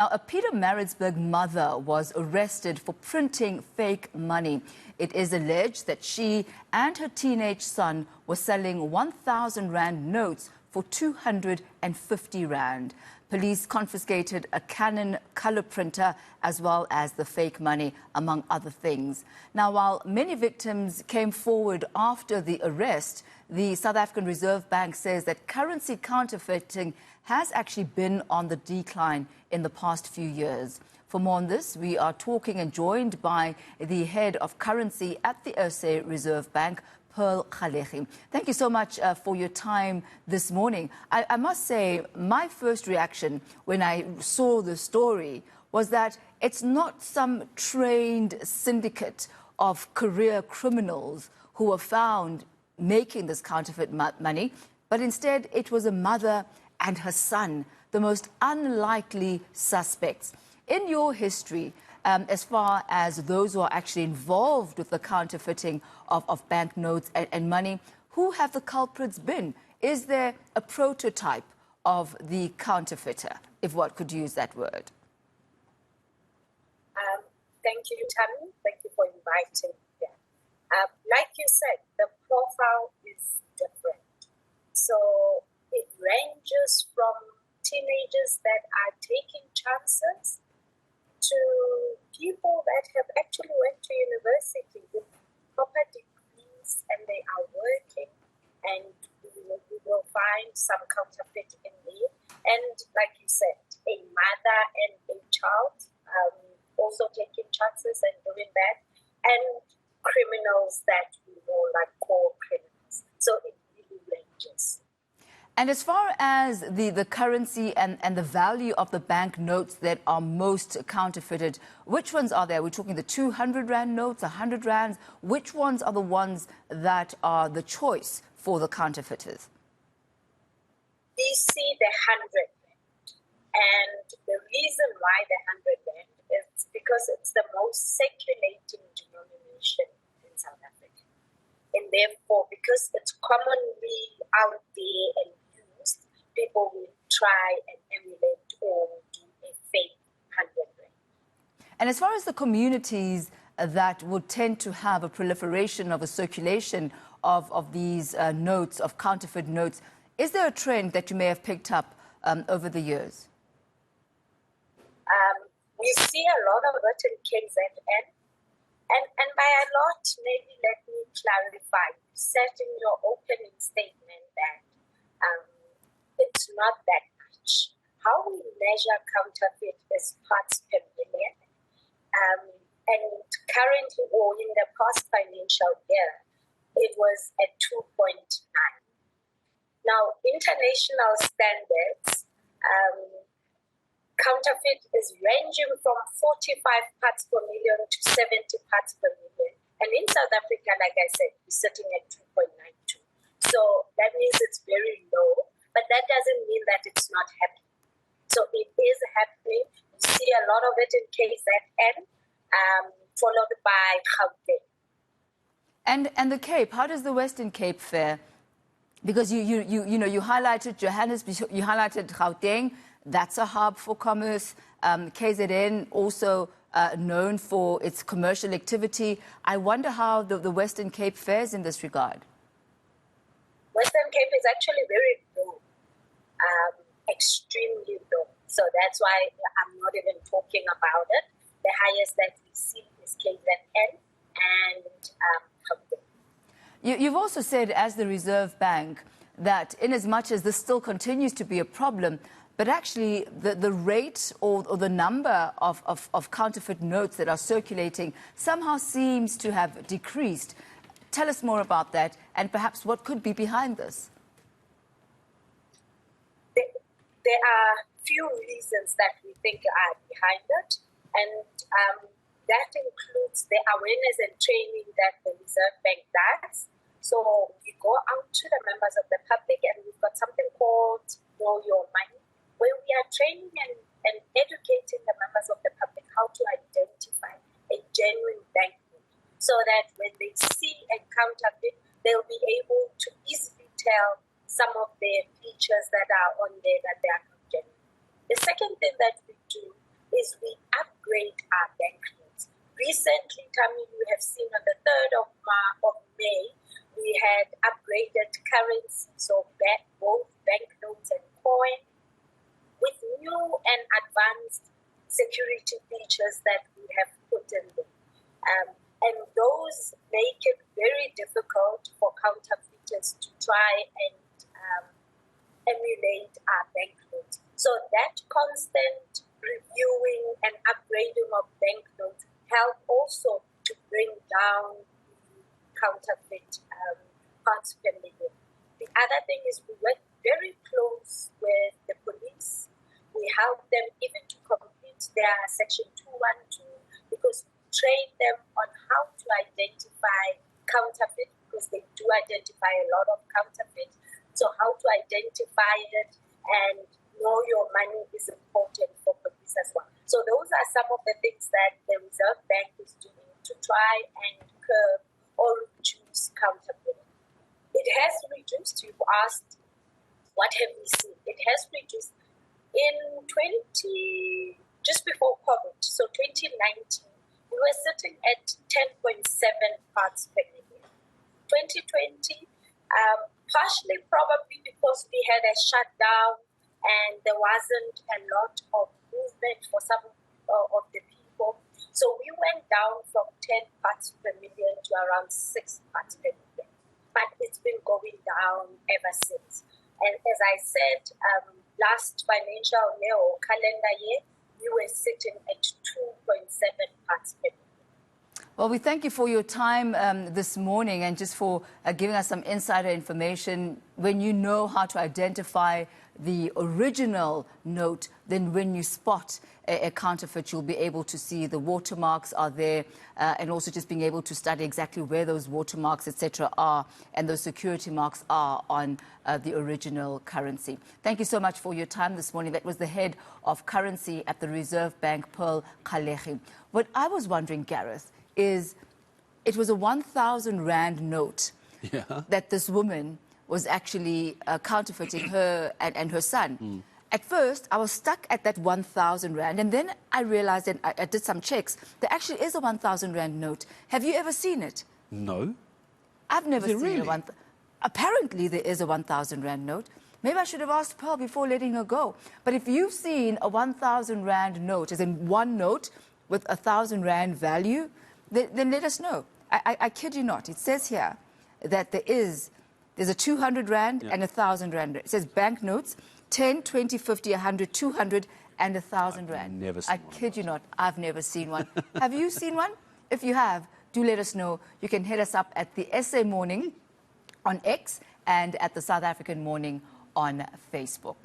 Now, a Pietermaritzburg mother was arrested for printing fake money. It is alleged that she and her teenage son were selling 1,000 Rand notes for 250 Rand. Police confiscated a Canon color printer as well as the fake money, among other things. Now, while many victims came forward after the arrest, the South African Reserve Bank says that currency counterfeiting has actually been on the decline in the past few years. For more on this, we are talking and joined by the head of currency at the SA Reserve Bank, Kgalegi. Thank you so much for your time this morning. I must say, my first reaction when I saw the story was that it's not some trained syndicate of career criminals who were found making this counterfeit money, but instead it was a mother and her son, the most unlikely suspects. In your history, as far as those who are actually involved with the counterfeiting of banknotes and money, who have the culprits been? Is there a prototype of the counterfeiter, if one could use that word? Thank you, Tammy. Thank you for inviting me. Like you said, the profile is different. So it ranges from teenagers that are taking chances to people that have actually went to university with proper degrees and they are working, and we will find some counterfeit in there. And like you said, a mother and a child also taking chances and doing that, and criminals that we know like core criminals. So it really ranges. And as far as the currency and the value of the banknotes that are most counterfeited, which ones are there? We're talking the 200 Rand notes, 100 Rands. Which ones are the ones that are the choice for the counterfeiters? We see the 100 Rand. And the reason why the 100 Rand is because it's the most circulating denomination in South Africa. And therefore, because it's commonly out there and people will try and emulate or do a fake 100 Rand. And as far as the communities that would tend to have a proliferation of a circulation of these notes, of counterfeit notes, is there a trend that you may have picked up over the years? We see a lot of it in KZN. And by a lot, maybe let me clarify. You said in your opening statement that it's not that much. How we measure counterfeit is parts per million. And currently, or in the past financial year, it was at 2.9. Now, international standards, counterfeit is ranging from 45 parts per million to 70 parts per million. And in South Africa, like I said, we're sitting at 2.92. So that means it's very low. But that doesn't mean that it's not happening. So it is happening. We see a lot of it in KZN, followed by Gauteng. And the Cape, how does the Western Cape fare? Because you highlighted Johannesburg, you highlighted Gauteng. That's a hub for commerce. KZN also known for its commercial activity. I wonder how the Western Cape fares in this regard. Western Cape is actually very low, extremely low. So that's why I'm not even talking about it. The highest that we see is KZN and You've also said, as the Reserve Bank, that in as much as this still continues to be a problem, but actually the rate or the number of counterfeit notes that are circulating somehow seems to have decreased. Tell us more about that and perhaps what could be behind this. There are few reasons that we think are behind it, and that includes the awareness and training that the Reserve Bank does. So we go out to the members of the public and we've got something called Know Your Money, where we are training and educating the members of the public how to identify a genuine banknote, so that when they see a counterfeit, they'll be able to easily tell some of the features that are on there that they are not genuine. The second thing that we do is we upgrade our banknotes. Recently, Tammy, you have seen on the 3rd of May, we had upgraded currency, so both banknotes and coin, with new and advanced security features that we have put in them. And those make it very difficult for counterfeiters to try and emulate our banknotes. So that constant reviewing and upgrading of banknotes help also to bring down the counterfeit funds per million. The other thing is we work very close with the police. We help them even to complete their Section 212 because we train them on how to identify counterfeit because they do identify a lot of counterfeit. So how to identify it and know your money is important for police as well. So those are some of the things that the Reserve Bank is doing to try and curb or reduce counterfeit. It has reduced, you've asked, what have we seen? It has reduced in just before COVID, so 2019, we were sitting at 10.7 parts per million. 2020, partially probably because we had a shutdown and there wasn't a lot of movement for some of the people. So we went down from 10 parts per million to around 6 parts per million. But it's been going down ever since. And as I said, last financial year or calendar year, we were sitting at 2.7 parts per million. Well, we thank you for your time this morning and just for giving us some insider information. When you know how to identify the original note, then when you spot a counterfeit, you'll be able to see the watermarks are there and also just being able to study exactly where those watermarks, etc., are and those security marks are on the original currency. Thank you so much for your time this morning. That was the head of currency at the Reserve Bank, Kgalegi. What I was wondering, Gareth, is it was a 1,000 rand note that this woman was actually counterfeiting, her and her son. At first, I was stuck at that 1,000 rand, and then I realized, and I did some checks, there actually is a 1,000 rand note. Have you ever seen it? No. I've never seen really? a one. Apparently, there is a 1,000 rand note. Maybe I should have asked Pearl before letting her go. But if you've seen a 1,000 rand note, as in one note with 1,000 rand value, then let us know. I kid you not. It says here that there's a 200 rand and a 1,000 rand. It says banknotes, 10, 20, 50, 100, 200 and 1,000 rand. Never seen one. I kid you not. I've never seen one. Have you seen one? If you have, do let us know. You can hit us up at the SA Morning on X and at the South African Morning on Facebook.